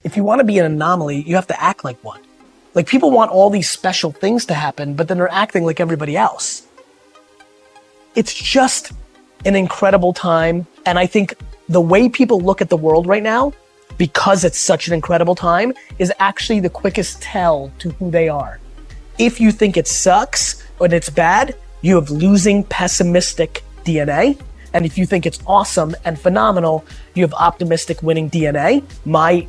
If you want to be an anomaly, you have to act like one. Like, people want all these special things to happen, but then they're acting like everybody else. It's just an incredible time. And I think the way people look at the world right now, because it's such an incredible time, is actually the quickest tell to who they are. If you think it sucks or it's bad, you have losing, pessimistic DNA. And if you think it's awesome and phenomenal, you have optimistic, winning DNA. My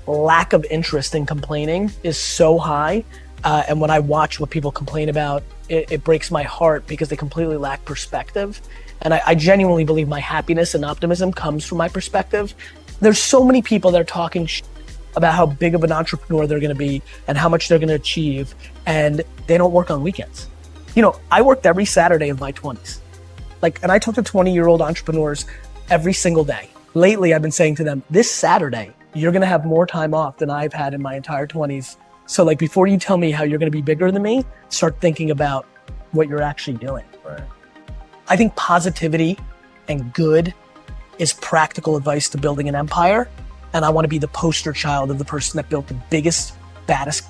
lack of interest in complaining is so high. And when I watch what people complain about, it breaks my heart because they completely lack perspective. And I genuinely believe my happiness and optimism comes from my perspective. There's so many people that are talking about how big of an entrepreneur they're gonna be and how much they're gonna achieve, and they don't work on weekends. You know, I worked every Saturday of my 20s. And I talk to 20-year-old entrepreneurs every single day. Lately, I've been saying to them, this Saturday, you're gonna have more time off than I've had in my entire 20s. So before you tell me how you're gonna be bigger than me, start thinking about what you're actually doing. Right. I think positivity and good is practical advice to building an empire. And I wanna be the poster child of the person that built the biggest, baddest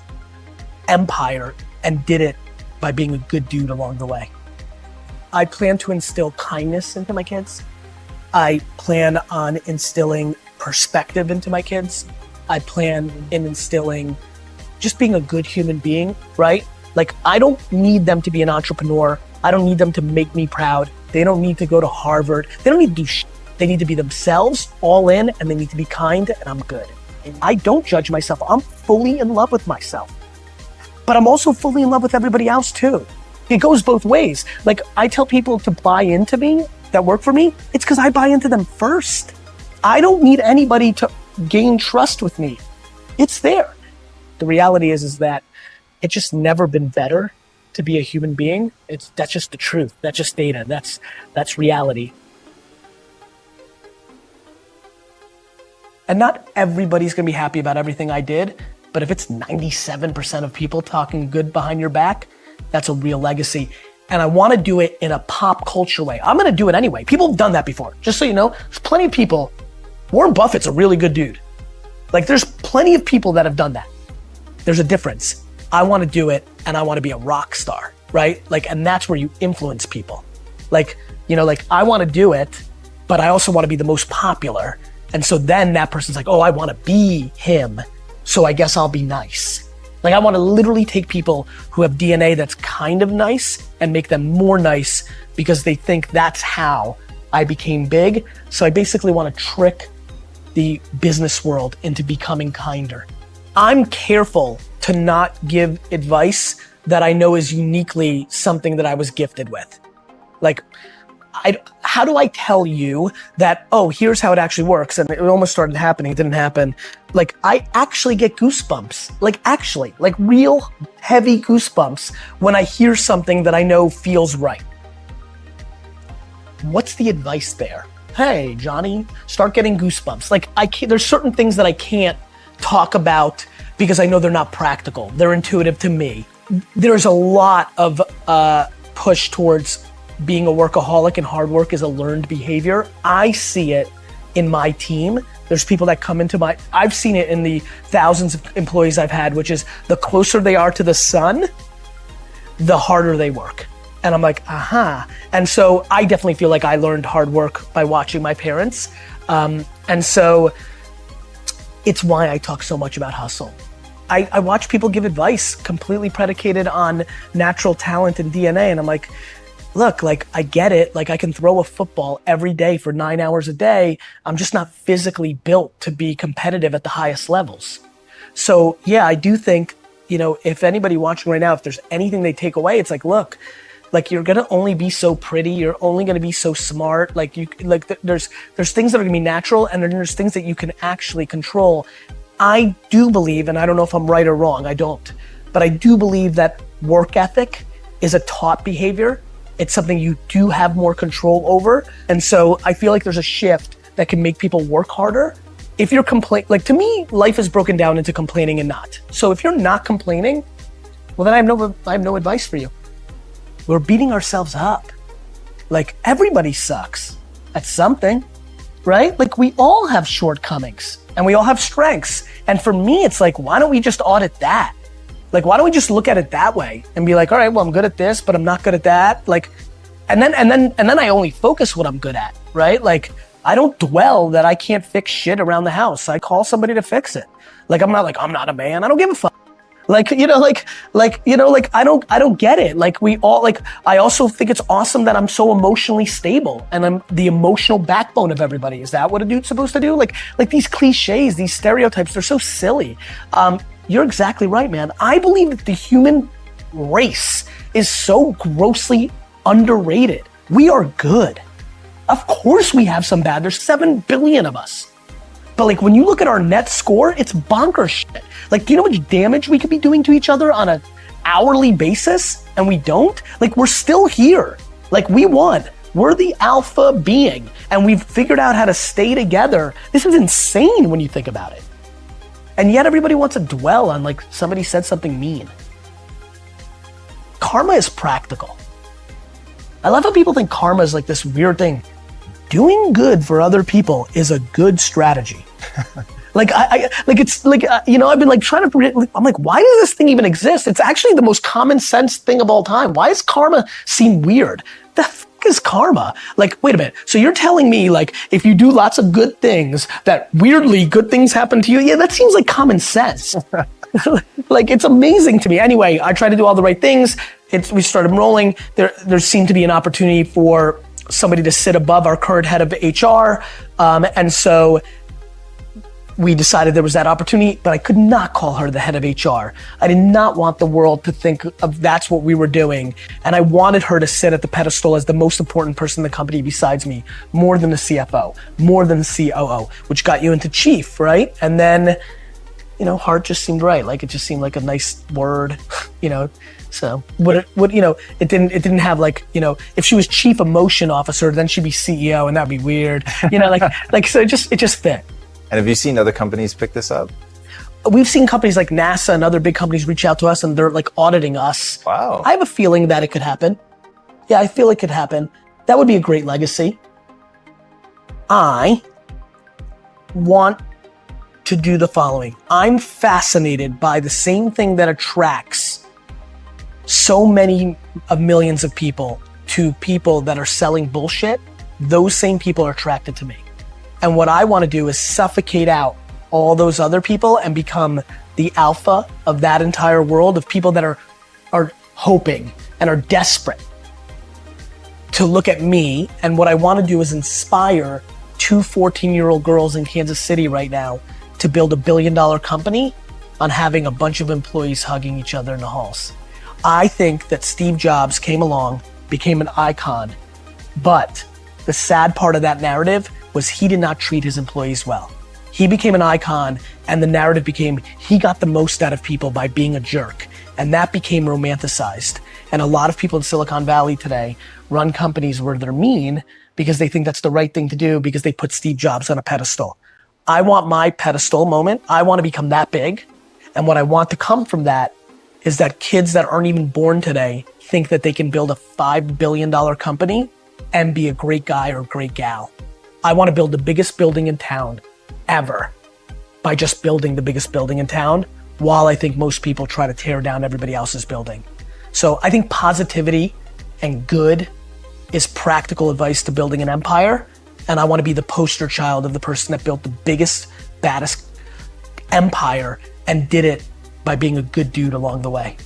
empire and did it by being a good dude along the way. I plan to instill kindness into my kids. I plan on instilling perspective into my kids. I plan in instilling just being a good human being, right? I don't need them to be an entrepreneur. I don't need them to make me proud. They don't need to go to Harvard. They don't need to do shit. They need to be themselves, all in, and they need to be kind, and I'm good. And I don't judge myself. I'm fully in love with myself. But I'm also fully in love with everybody else too. It goes both ways. I tell people to buy into me, that work for me, it's because I buy into them first. I don't need anybody to gain trust with me. It's there. The reality is that it's just never been better to be a human being. That's just the truth. That's just data. That's reality. And not everybody's gonna be happy about everything I did, but if it's 97% of people talking good behind your back, that's a real legacy. And I wanna do it in a pop culture way. I'm gonna do it anyway. People have done that before. Just so you know, there's plenty of people. Warren Buffett's a really good dude. There's plenty of people that have done that. There's a difference. I wanna do it and I wanna be a rock star, right? And that's where you influence people. I wanna do it, but I also wanna be the most popular. And so then that person's like, oh, I wanna be him, so I guess I'll be nice. I wanna literally take people who have DNA that's kind of nice and make them more nice because they think that's how I became big. So I basically wanna trick the business world into becoming kinder. I'm careful to not give advice that I know is uniquely something that I was gifted with. How do I tell you that, oh, here's how it actually works? And it almost started happening, it didn't happen. I actually get goosebumps, real heavy goosebumps when I hear something that I know feels right. What's the advice there? Hey, Johnny, start getting goosebumps. There's certain things that I can't talk about because I know they're not practical. They're intuitive to me. There's a lot of push towards being a workaholic, and hard work is a learned behavior. I see it in my team. There's people that come into I've seen it in the thousands of employees I've had, which is the closer they are to the sun, the harder they work. And I'm like, aha. And so I definitely feel like I learned hard work by watching my parents. And so it's why I talk so much about hustle. I watch people give advice completely predicated on natural talent and DNA. And I'm like, look, I get it. I can throw a football every day for 9 hours a day. I'm just not physically built to be competitive at the highest levels. So yeah, I do think, if anybody watching right now, if there's anything they take away, it's look, you're gonna only be so pretty. You're only gonna be so smart. There's things that are gonna be natural, and then there's things that you can actually control. I do believe, and I don't know if I'm right or wrong, I don't, but I do believe that work ethic is a taught behavior. It's something you do have more control over. And so I feel like there's a shift that can make people work harder. If you're to me, life is broken down into complaining and not. So if you're not complaining, well then I have no advice for you. We're beating ourselves up. Everybody sucks at something. right? Like we all have shortcomings and we all have strengths. And for me, it's like, why don't we just audit that? Like, why don't we just look at it that way and be like, all right, well, I'm good at this, but I'm not good at that. Like, and then I only focus what I'm good at, right? Like, I don't dwell that I can't fix shit around the house. I call somebody to fix it. Like, I'm not a man. I don't give a fuck. Like, I don't get it. Like we all, like, I also think it's awesome that I'm so emotionally stable and I'm the emotional backbone of everybody. Is that what a dude's supposed to do? Like these cliches, these stereotypes, they're so silly. You're exactly right, man. I believe that the human race is so grossly underrated. We are good. Of course we have some bad. There's 7 billion of us. But like when you look at our net score, it's bonkers shit. Like, do you know how much damage we could be doing to each other on an hourly basis and we don't? Like, we're still here. Like, we won. We're the alpha being and we've figured out how to stay together. This is insane when you think about it. And yet everybody wants to dwell on like somebody said something mean. Karma is practical. I love how people think karma is like this weird thing. Doing good for other people is a good strategy. Like I've been like trying to, I'm like, why does this thing even exist? It's actually the most common sense thing of all time. Why does karma seem weird? The fuck is karma? Like, wait a minute. So you're telling me like, if you do lots of good things, that weirdly good things happen to you? Yeah, that seems like common sense. Like, it's amazing to me. Anyway, I tried to do all the right things. We started rolling. There seemed to be an opportunity for somebody to sit above our current head of HR. And so we decided there was that opportunity, but I could not call her the head of HR. I did not want the world to think of that's what we were doing. And I wanted her to sit at the pedestal as the most important person in the company besides me, more than the CFO, more than the COO, which got you into chief, right? And then, heart just seemed right. Like, it just seemed like a nice word, So it didn't have like, if she was chief emotion officer, then she'd be CEO and that'd be weird. So it just fit. And have you seen other companies pick this up? We've seen companies like NASA and other big companies reach out to us and they're like auditing us. Wow. I have a feeling that it could happen. Yeah, I feel it could happen. That would be a great legacy. I want to do the following. I'm fascinated by the same thing that attracts so many of millions of people to people that are selling bullshit. Those same people are attracted to me. And what I want to do is suffocate out all those other people and become the alpha of that entire world of people that are hoping and are desperate to look at me. And what I want to do is inspire 2 14-year-old girls in Kansas City right now to build $1 billion company on having a bunch of employees hugging each other in the halls. I think that Steve Jobs came along, became an icon, but the sad part of that narrative was he did not treat his employees well. He became an icon and the narrative became he got the most out of people by being a jerk. And that became romanticized. And a lot of people in Silicon Valley today run companies where they're mean because they think that's the right thing to do because they put Steve Jobs on a pedestal. I want my pedestal moment. I want to become that big. And what I want to come from that is that kids that aren't even born today think that they can build a $5 billion company and be a great guy or a great gal. I want to build the biggest building in town ever by just building the biggest building in town, while I think most people try to tear down everybody else's building. So I think positivity and good is practical advice to building an empire. And I want to be the poster child of the person that built the biggest, baddest empire and did it by being a good dude along the way.